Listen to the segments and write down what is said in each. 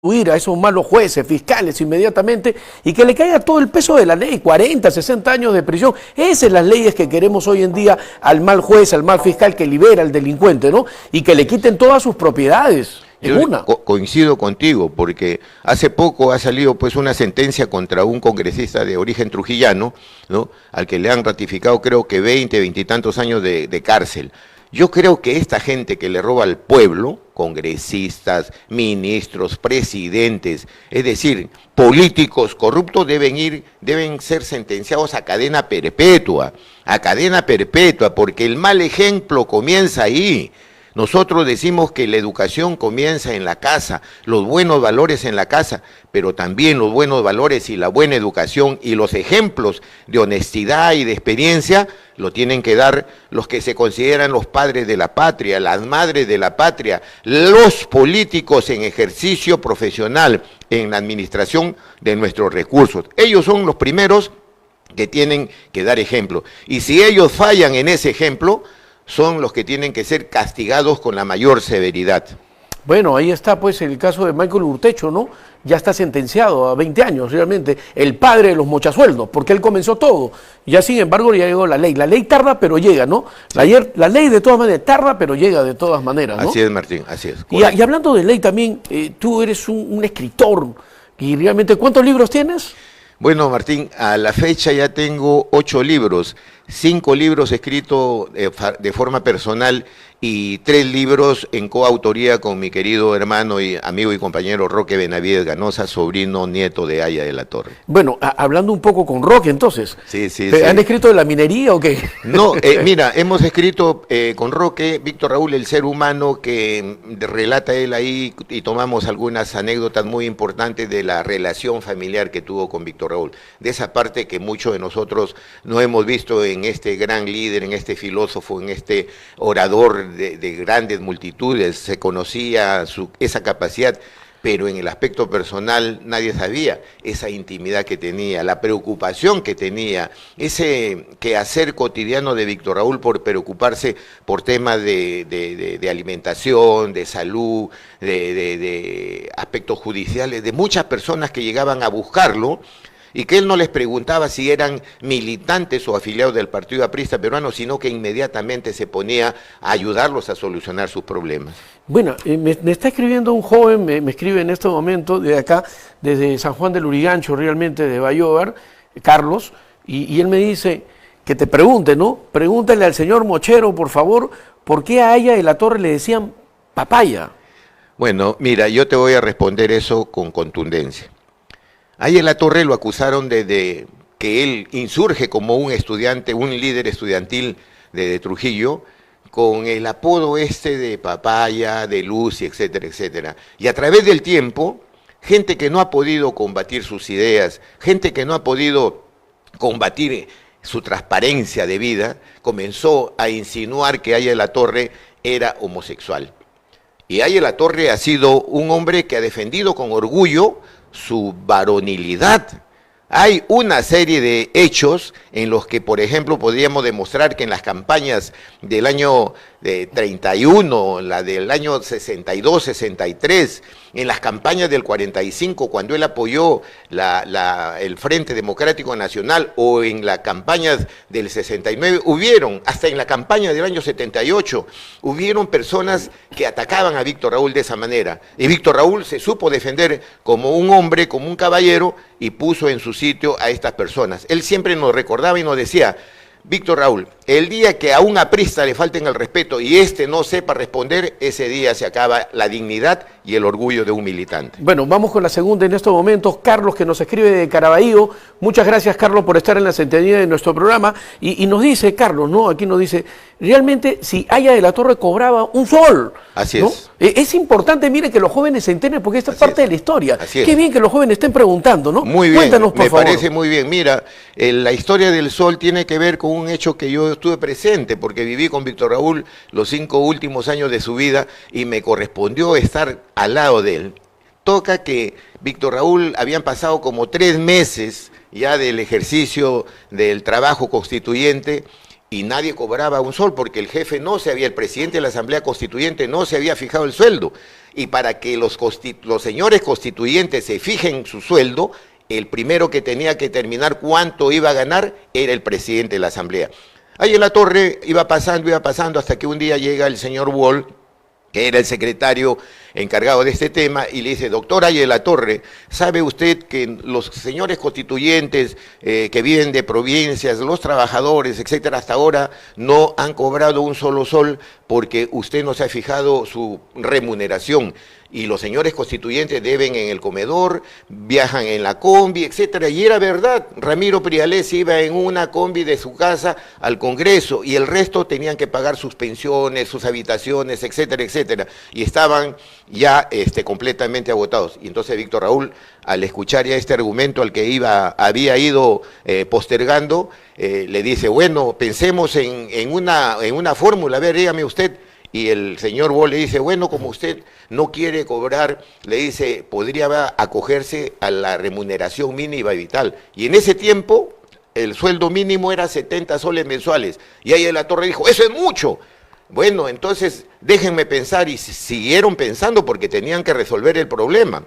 a esos malos jueces, fiscales inmediatamente y que le caiga todo el peso de la ley, 40, 60 años de prisión. Esas son las leyes que queremos hoy en día al mal juez, al mal fiscal que libera al delincuente, ¿no? Y que le quiten todas sus propiedades. Yo coincido contigo, porque hace poco ha salido pues una sentencia contra un congresista de origen trujillano, ¿no? Al que le han ratificado creo que 20 y tantos años de cárcel. Yo creo que esta gente que le roba al pueblo, congresistas, ministros, presidentes, es decir, políticos corruptos deben ser sentenciados a cadena perpetua, porque el mal ejemplo comienza ahí. Nosotros decimos que la educación comienza en la casa, los buenos valores en la casa, pero también los buenos valores y la buena educación y los ejemplos de honestidad y de experiencia lo tienen que dar los que se consideran los padres de la patria, las madres de la patria, los políticos en ejercicio profesional en la administración de nuestros recursos. Ellos son los primeros que tienen que dar ejemplo. Y si ellos fallan en ese ejemplo, son los que tienen que ser castigados con la mayor severidad. Bueno, ahí está pues el caso de Michael Urtecho, ¿no? Ya está sentenciado a 20 años realmente, el padre de los mochasueldos, porque él comenzó todo. Ya sin embargo ya llegó la ley. La ley tarda pero llega, ¿no? La ley de todas maneras tarda pero llega de todas maneras, ¿no? Así es, Martín, así es. Y hablando de ley también, tú eres un escritor y realmente, ¿cuántos libros tienes? Bueno, Martín, a la fecha ya tengo 8 libros, 5 libros escritos de forma personal y 3 libros en coautoría con mi querido hermano y amigo y compañero Roque Benavides Ganosa, sobrino nieto de Aya de la Torre. Bueno, hablando un poco con Roque entonces. Sí. ¿Han escrito de la minería o qué? No, mira, hemos escrito con Roque, Víctor Raúl, el ser humano, que relata él ahí y tomamos algunas anécdotas muy importantes de la relación familiar que tuvo con Víctor Raúl. De esa parte que muchos de nosotros no hemos visto en este gran líder, en este filósofo, en este orador de grandes multitudes. Se conocía esa capacidad, pero en el aspecto personal nadie sabía esa intimidad que tenía, la preocupación que tenía, ese quehacer cotidiano de Víctor Raúl por preocuparse por temas de alimentación, de salud, de aspectos judiciales, de muchas personas que llegaban a buscarlo, y que él no les preguntaba si eran militantes o afiliados del Partido Aprista Peruano, sino que inmediatamente se ponía a ayudarlos a solucionar sus problemas. Bueno, me está escribiendo un joven, me escribe en este momento de acá, desde San Juan del Lurigancho, realmente de Bayobar, Carlos, y él me dice que te pregunte, ¿no? Pregúntale al señor Mochero, por favor, ¿por qué a Aya de la Torre le decían papaya? Bueno, mira, yo te voy a responder eso con contundencia. Ahí en la Torre lo acusaron de que él insurge como un estudiante, un líder estudiantil de Trujillo, con el apodo de papaya, de Lucy, etcétera, etcétera. Y a través del tiempo, gente que no ha podido combatir sus ideas, gente que no ha podido combatir su transparencia de vida, comenzó a insinuar que Aya de la Torre era homosexual. Y Aya de la Torre ha sido un hombre que ha defendido con orgullo su varonilidad. Hay una serie de hechos en los que, por ejemplo, podríamos demostrar que en las campañas del año 31, la del año 62, 63, en las campañas del 45, cuando él apoyó el Frente Democrático Nacional, o en las campañas del 69, hasta en la campaña del año 78, hubieron personas que atacaban a Víctor Raúl de esa manera. Y Víctor Raúl se supo defender como un hombre, como un caballero, y puso en su sitio a estas personas. Él siempre nos recordaba y nos decía: Víctor Raúl, el día que a un aprista le falten el respeto y no sepa responder, ese día se acaba la dignidad y el orgullo de un militante. Bueno, vamos con la segunda en estos momentos. Carlos, que nos escribe de Caraballo. Muchas gracias, Carlos, por estar en la sintonía de nuestro programa. Y nos dice, Carlos, ¿no? Aquí nos dice, realmente, si Aya de la Torre cobraba un sol. Así ¿no? es. Es importante, miren, que los jóvenes se enteren, porque esta es parte de la historia. Así es. Qué bien que los jóvenes estén preguntando, ¿no? Muy bien, cuéntanos, por favor. Me parece muy bien. Mira, la historia del sol tiene que ver con un hecho que yo estuve presente, porque viví con Víctor Raúl los 5 últimos años de su vida y me correspondió estar al lado de él. Toca que Víctor Raúl habían pasado como 3 meses ya del ejercicio del trabajo constituyente y nadie cobraba un sol porque el presidente de la Asamblea Constituyente no se había fijado el sueldo. y para que los señores constituyentes se fijen su sueldo, el primero que tenía que determinar cuánto iba a ganar era el presidente de la Asamblea. Ahí en la torre iba pasando hasta que un día llega el señor Wall, que era el secretario encargado de este tema, y le dice: doctor Aye de la Torre, ¿sabe usted que los señores constituyentes que viven de provincias, los trabajadores, etcétera, hasta ahora no han cobrado un solo sol porque usted no se ha fijado su remuneración? Y los señores constituyentes deben en el comedor, viajan en la combi, etcétera. Y era verdad, Ramiro Prialés iba en una combi de su casa al Congreso y el resto tenían que pagar sus pensiones, sus habitaciones, etcétera, etcétera. Y estaban ya completamente agotados. Y entonces Víctor Raúl, al escuchar ya este argumento al que había ido postergando, le dice: bueno, pensemos en una fórmula, a ver, dígame usted. Y el señor Wall le dice: bueno, como usted no quiere cobrar, le dice, podría acogerse a la remuneración mínima y vital. Y en ese tiempo, el sueldo mínimo era 70 soles mensuales. Y ahí en la Torre dijo: eso es mucho. Bueno, entonces déjenme pensar, y siguieron pensando porque tenían que resolver el problema.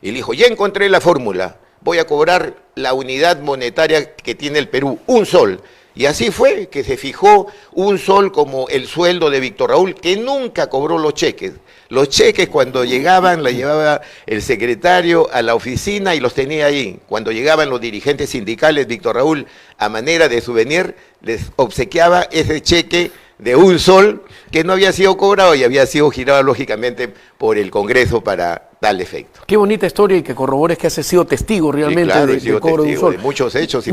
Y le dijo: ya encontré la fórmula, voy a cobrar la unidad monetaria que tiene el Perú, un sol. Y así fue que se fijó un sol como el sueldo de Víctor Raúl, que nunca cobró los cheques. Los cheques, cuando llegaban, la llevaba el secretario a la oficina y los tenía ahí. Cuando llegaban los dirigentes sindicales, Víctor Raúl, a manera de souvenir, les obsequiaba ese cheque de un sol que no había sido cobrado y había sido girado lógicamente por el Congreso para darle efecto. Qué bonita historia, y que corrobores que has sido testigo realmente, sí, claro, del cobro de un sol. De muchos hechos.